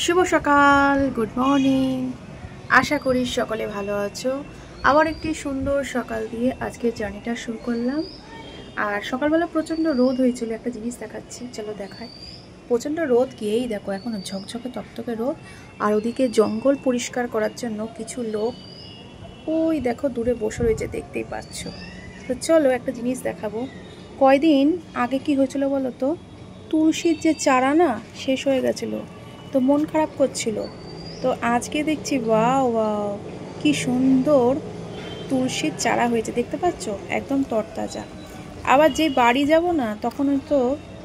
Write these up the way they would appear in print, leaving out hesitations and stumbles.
শুভ সকাল, good morning. আশা করি সকলে ভালো আছো। আবার একটি সুন্দর সকাল দিয়ে আজকের জার্নিটা শুরু করলাম। আর সকালবেলা প্রচণ্ড রোদ হয়েছিল, একটা জিনিস দেখাচ্ছি, চলো দেখায়। প্রচণ্ড রোদ গিয়েই দেখো এখনও ঝকঝকে তকতকে রোদ। আর ওদিকে জঙ্গল পরিষ্কার করার জন্য কিছু লোক ওই দেখো দূরে বসে রয়েছে, দেখতেই পাচ্ছ। তো চলো একটা জিনিস দেখাবো। কয়দিন আগে কি হয়েছিল বলো তো, তুলসীর যে চারা না শেষ হয়ে গেছিলো, তো মন খারাপ করছিল। তো আজকে দেখছি ওয়াও ওয়াও কি সুন্দর তুলসীর চারা হয়েছে, দেখতে পাচ্ছ, একদম তরতাজা। আবার যে বাড়ি যাব না তখন তো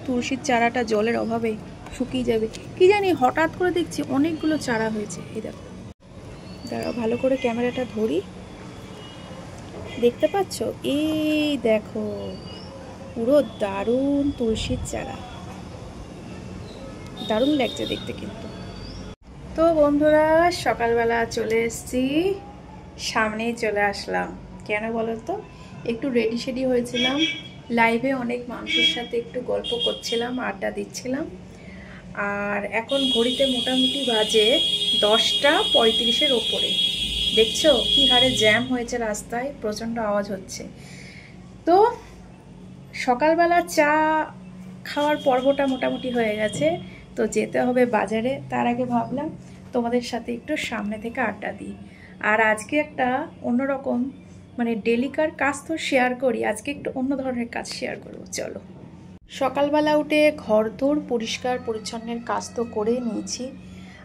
তুলসীর চারাটা জলের অভাবে শুকিয়ে যাবে কি জানি, হঠাৎ করে দেখছি অনেকগুলো চারা হয়েছে। এই দেখো, দাঁড়াও ভালো করে ক্যামেরাটা ধরি, দেখতে পাচ্ছ, এই দেখো পুরো দারুণ তুলসীর চারা, দারুণ লাগছে দেখতে কিন্তু। তো বন্ধুরা সকালবেলা চলে এসেছি, সামনেই চলে আসলাম। কেন বলো তো, একটু রেডি শেডি হয়েছিলাম, লাইভে অনেক মানুষের সাথে একটু গল্প করছিলাম, আড্ডা দিচ্ছিলাম। আর এখন ঘড়িতে মোটামুটি বাজে 10:35 ওপরে। দেখছো কি হারে জ্যাম হয়েছে রাস্তায়, প্রচণ্ড আওয়াজ হচ্ছে। তো সকালবেলা চা খাওয়ার পর্বটা মোটামুটি হয়ে গেছে, তো যেতে হবে বাজারে। তার আগে ভাবলাম তোমাদের সাথে একটু সামনে থেকে আড্ডা দিই। আর আজকে একটা অন্যরকম, মানে ডেলিকার কাজ তো শেয়ার করি, আজকে একটু অন্য ধরনের কাজ শেয়ার করবো। চলো, সকালবেলা উঠে ঘরদোর পরিষ্কার পরিচ্ছন্নের কাজ তো করেই নিয়েছি।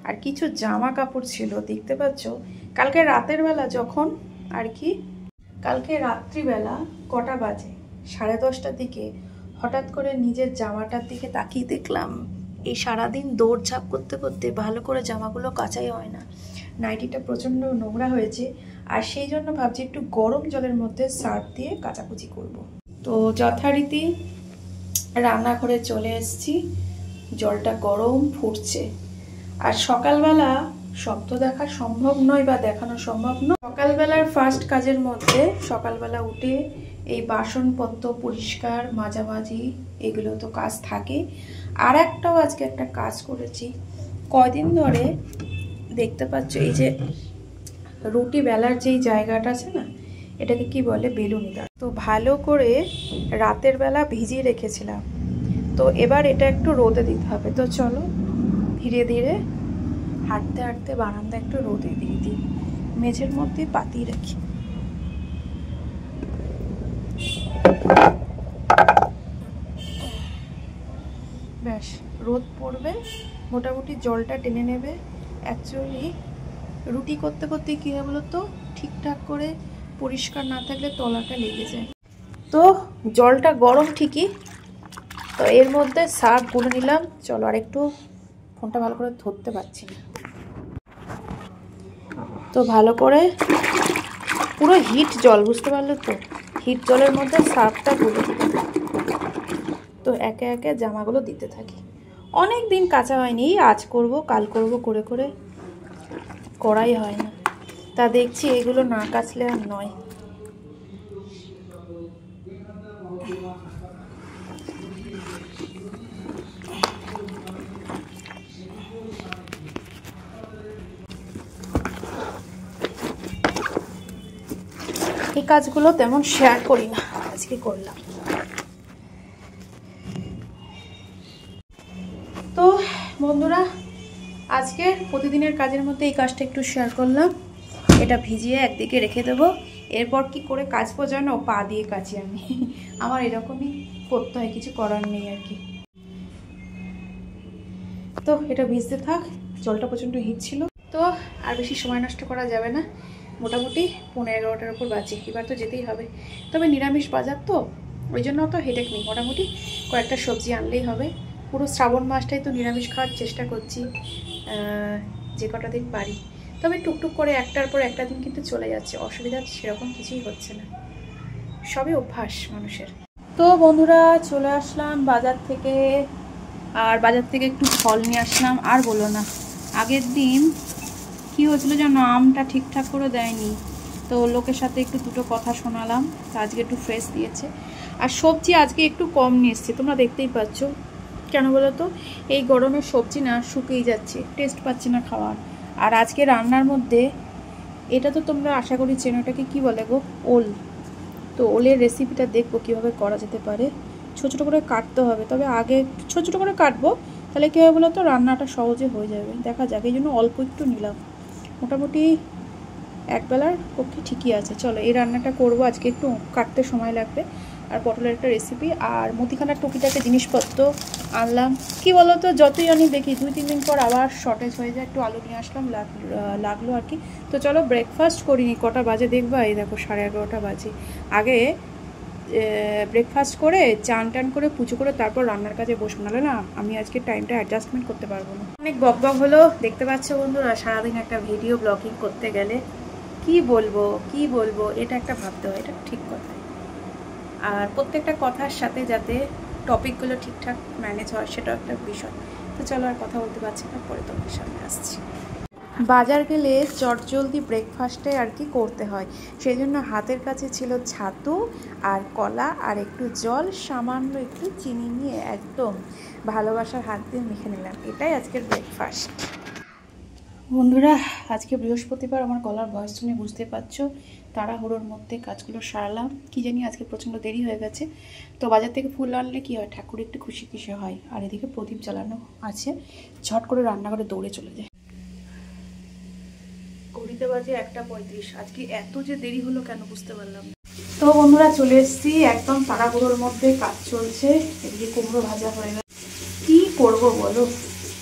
আর কিছু জামা কাপড় ছিল, দেখতে পাচ্ছ, কালকে রাতের বেলা যখন আর কি, কালকে রাত্রিবেলা কটা বাজে, 10:30টার দিকে হঠাৎ করে নিজের জামাটার দিকে তাকিয়ে দেখলাম এই সারাদিন দৌড়ঝাঁপ করতে করতে ভালো করে জামাগুলো কাচাই হয় না, নাইটিটা প্রচণ্ড নোংরা হয়েছে। আর সেই জন্য ভাবছি একটু গরম জলের মধ্যে সার্ফ দিয়ে কাচাকুচি করব। তো যথারীতি রান্নাঘরে চলে এসেছি, জলটা গরম ফুটছে। আর সকালবেলা সব তো দেখা সম্ভব নয় বা দেখানো সম্ভব নয়। সকালবেলার ফার্স্ট কাজের মধ্যে সকালবেলা উঠে এই বাসনপত্র পরিষ্কার মাঝামাঝি এগুলো তো কাজ থাকে। আর একটাও আজকে একটা কাজ করেছি, কয়দিন ধরে দেখতে পাচ্ছ এই যে রুটি বেলার যেই জায়গাটা আছে না, এটাকে কি বলে, বেলুনিটা, তো ভালো করে রাতের বেলা ভিজিয়ে রেখেছিলাম। তো এবার এটা একটু রোদে দিতে হবে। তো চলো ধীরে ধীরে হাঁটতে হাঁটতে বারান্দা একটু রোদে দিয়ে দিই, মেঝের মধ্যে পাতিয়ে রাখি। ব্যাস, রোদ পড়বে, মোটামুটি জলটা টেনে নেবে। অ্যাকচুয়ালি রুটি করতে করতে কী হয় বলো তো, ঠিকঠাক করে পরিষ্কার না থাকলে তলাটা লেগে যায়। তো জলটা গরম ঠিকই, তো এর মধ্যে সার্ফ গুলে নিলাম। চলো, আর একটু ফোনটা ভালো করে ধরতে পারছি না, তো ভালো করে পুরো হিট জল, বুঝতে পারলে তো, হিট জলের মধ্যে সার্ফটা গুলে দিলাম। তো একে একে জামাগুলো দিতে থাকি। অনেক দিন কাচা হয়নি, আজ করব কাল করব করে করে করাই হয় না। তা দেখছি এগুলো না কাচলে আর নয়। এই কাজগুলো তেমন শেয়ার করি না, আজকে করলাম। তো বন্ধুরা আজকে প্রতিদিনের কাজের মধ্যে এই কাজটা একটু শেয়ার করলাম। এটা ভিজিয়ে একদিকে রেখে দেবো। এরপর কি করে কাচবো জানো, পা দিয়ে কাচি আমি, আমার এরকমই করতে হয়, কিছু করার নেই আর কি। তো এটা ভিজতে থাক, জলটা প্রচণ্ড হিট ছিল। তো আর বেশি সময় নষ্ট করা যাবে না, মোটামুটি 11:30টার উপর বাজে, এবার তো যেতেই হবে। তবে নিরামিষ বাজার তো, ওই জন্য অত হেডেক নেই, মোটামুটি কয়েকটা সবজি আনলেই হবে। পুরো শ্রাবণ মাসটাই তো নিরামিষ খাওয়ার চেষ্টা করছি, যে কটা দিন পারি। তবে টুকটুক করে একটার পর একটা দিন কিন্তু চলে যাচ্ছে, অসুবিধা সেরকম কিছুই হচ্ছে না, সবই অভ্যাস মানুষের। তো বন্ধুরা চলে আসলাম বাজার থেকে, আর বাজার থেকে একটু ফল নিয়ে আসলাম। আর বলো না, আগের দিন কি হয়েছিল যেন, আমটা ঠিকঠাক করে দেয়নি, তো লোকের সাথে একটু দুটো কথা শোনালাম, তো আজকে একটু ফ্রেশ দিয়েছে। আর সবজি আজকে একটু কম নিয়ে এসছে, তোমরা দেখতেই পাচ্ছ কেন বলো তো, এই গরমের সবজি না শুকিয়ে যাচ্ছে, টেস্ট পাচ্ছি না খাওয়ার। আর আজকে রান্নার মধ্যে এটা তো তোমরা আশা করি চেনো, এটাকে কী বলে গো, ওল। তো ওলের রেসিপিটা দেখবো কীভাবে করা যেতে পারে। ছোটো ছোটো করে কাটতে হবে, তবে আগে ছোটো ছোটো করে কাটবো, তাহলে কী হবে বলো তো, রান্নাটা সহজে হয়ে যাবে। দেখা যাক, এই জন্য অল্প একটু নিলাম, মোটামুটি একবেলার পক্ষে ঠিকই আছে। চলো এই রান্নাটা করব আজকে, একটু কাটতে সময় লাগবে। আর পটলের একটা রেসিপি, আর মুদিখানার টুকিটাকে জিনিসপত্র আনলাম। কি বলো তো, যতই আমি দেখি 2-3 দিন পর আবার শর্টেজ হয়ে যায়। একটু আলু নিয়ে আসলাম, লাগলো আর কি। তো চলো ব্রেকফাস্ট করিনি, কটা বাজে দেখবা, এই দেখো 11:30 বাজে। আগে ব্রেকফাস্ট করে চান টান করে পুজো করে তারপর রান্নার কাজে বসবো, নাহলে না আমি আজকে টাইমটা অ্যাডজাস্টমেন্ট করতে পারবো না। অনেক বকবক হলো, দেখতে পাচ্ছ বন্ধুরা, সারাদিন একটা ভিডিও ব্লগিং করতে গেলে কি বলবো এটা একটা ভাবতে হয়, এটা ঠিক কথা। আর প্রত্যেকটা কথার সাথে যাতে টপিকগুলো ঠিকঠাক ম্যানেজ হয় সেটাও একটা বিষয়। তো চলো আর কথা বলতে পারছি না, পরে তোমাদের সামনে আসছি। বাজার গেলে চটজলদি ব্রেকফাস্টে আর কি করতে হয়, সেই জন্য হাতের কাছে ছিল ছাতু আর কলা আর একটু জল, সামান্য একটু চিনি নিয়ে একদম ভালোবাসার হাত দিয়ে মেখে নিলাম। এটাই আজকের ব্রেকফাস্ট। বন্ধুরা, আজকে বৃহস্পতিবার, আমার গলার ভয়েস শুনে বুঝতে পারছো তাড়াহুড়োর মধ্যে কাজগুলো সারলাম। কি জানি আজকে প্রচণ্ড দেরি হয়ে গেছে। তো বাজার থেকে ফুল আনলে কী হয়, ঠাকুর একটু খুশি খুশি হয়। আর এদিকে প্রদীপ জ্বালানো আছে, ঝট করে রান্নাঘরে দৌড়ে চলে যায়। ঘড়িতে বাজে 1:35। আজকে এত যে দেরি হলো কেন বুঝতে পারলাম না। তো বন্ধুরা চলে এসেছি, একদম তাড়াহুড়োর মধ্যে কাজ চলছে। এদিকে কুমড়ো ভাজা হয়ে গেছে, কী করবো বলো,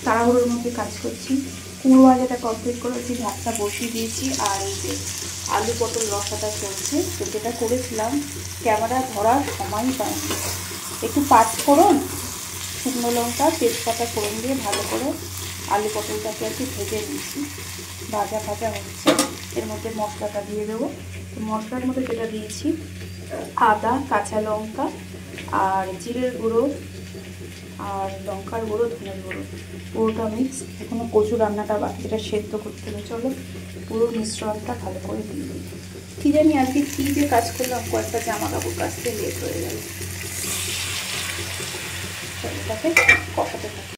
তাড়াহুড়োর মধ্যে কাজ করছি। কুমড়ো ভাজাটা কমপ্লিট করেছি, ভাতটা বসিয়ে দিয়েছি। আর এই যে আলু পটল রসাটা চলছে। তো যেটা করেছিলাম, ক্যামেরা ধরার সময়ই পাইনি। একটু পাঁচফোড়ন, শুকনো লঙ্কা, তেজপাতা ফোড়ন দিয়ে ভালো করে আলু পটলটাকে আর কি ভেজে নিয়েছি। ভাজা হচ্ছে, এর মধ্যে মশলাটা দিয়ে দেবো। তো মশলার মধ্যে যেটা দিয়েছি, আদা, কাঁচা লঙ্কা আর জিরের গুঁড়ো আর লঙ্কার গুঁড়ো, ধনের গুঁড়ো, পুরোটা মিক্স। এখনো কচু রান্নাটা বাকি, যেটা সেদ্ধ করতে হবে। চলো পুরো মিশ্রণটা ভালো করে দিয়ে দিই। কী জানি আজকে কী যে কাজ করলাম, কয়েকটা জামা কাপড় কাচতে লেট হয়ে গেল। চলো তাকে কষাতে থাকি।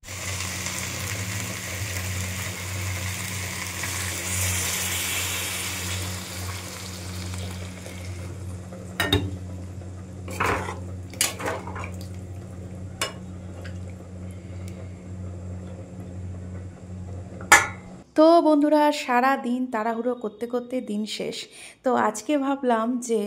তো বন্ধুরা, সারা দিন তাড়াহুড়ো করতে করতে দিন শেষ। তো আজকে ভাবলাম যে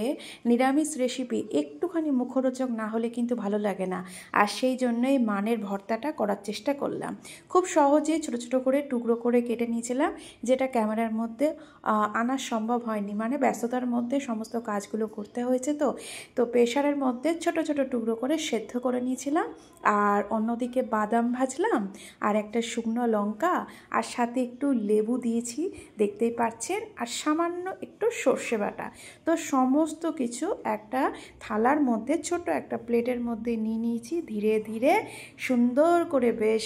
নিরামিষ রেসিপি একটুখানি মুখরোচক না হলে কিন্তু ভালো লাগে না। আর সেই জন্যই মানের ভর্তাটা করার চেষ্টা করলাম। খুব সহজে ছোটো ছোটো করে টুকরো করে কেটে নিয়েছিলাম, যেটা ক্যামেরার মধ্যে আনা সম্ভব হয়নি, মানে ব্যস্ততার মধ্যে সমস্ত কাজগুলো করতে হয়েছে। তো প্রেশারের মধ্যে ছোট ছোট টুকরো করে সেদ্ধ করে নিয়েছিলাম। আর অন্যদিকে বাদাম ভাজলাম, আর একটা শুকনো লঙ্কা, আর সাথে একটু লেবু দিয়েছি, দেখতেই পাচ্ছেন, আর সামান্য একটু সর্ষে বাটা। তো সমস্ত কিছু একটা থালার মধ্যে, ছোট একটা প্লেটের মধ্যে নিয়ে নিয়েছি। ধীরে ধীরে সুন্দর করে বেশ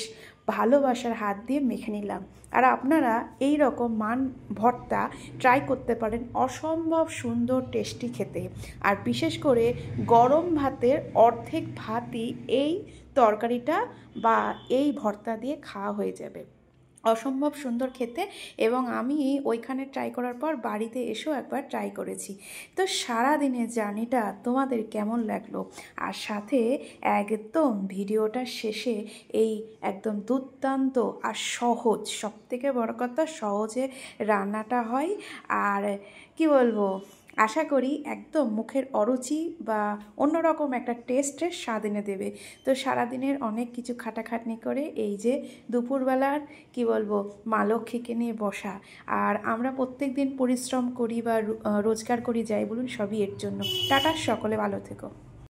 ভালোবাসার হাত দিয়ে মেখে নিলাম। আর আপনারা এই রকম মান ভর্তা ট্রাই করতে পারেন, অসম্ভব সুন্দর টেস্টি খেতে। আর বিশেষ করে গরম ভাতের অর্ধেক ভাতই এই তরকারিটা বা এই ভর্তা দিয়ে খাওয়া হয়ে যাবে। অসম্ভব সুন্দর খেতে। এবং আমি ওইখানে ট্রাই করার পর বাড়িতে এসেও একবার ট্রাই করেছি। তো সারা দিনের জার্নিটা তোমাদের কেমন লাগলো, আর সাথে একদম ভিডিওটার শেষে এই একদম দুর্দান্ত আর সহজ, সবথেকে বড় কথা সহজে রান্নাটা হয়। আর কি বলবো, আশা করি একদম মুখের অরুচি বা অন্যরকম একটা টেস্টের স্বাদ এনে দেবে। তো সারাদিনের অনেক কিছু খাটাখাটনি করে এই যে দুপুরবেলার কি বলবো, মা লক্ষ্মীকে নিয়ে বসা। আর আমরা প্রত্যেক দিন পরিশ্রম করি বা রোজগার করি, যাই বলুন, সবই এর জন্য। টাটা, সকলে ভালো থেকো।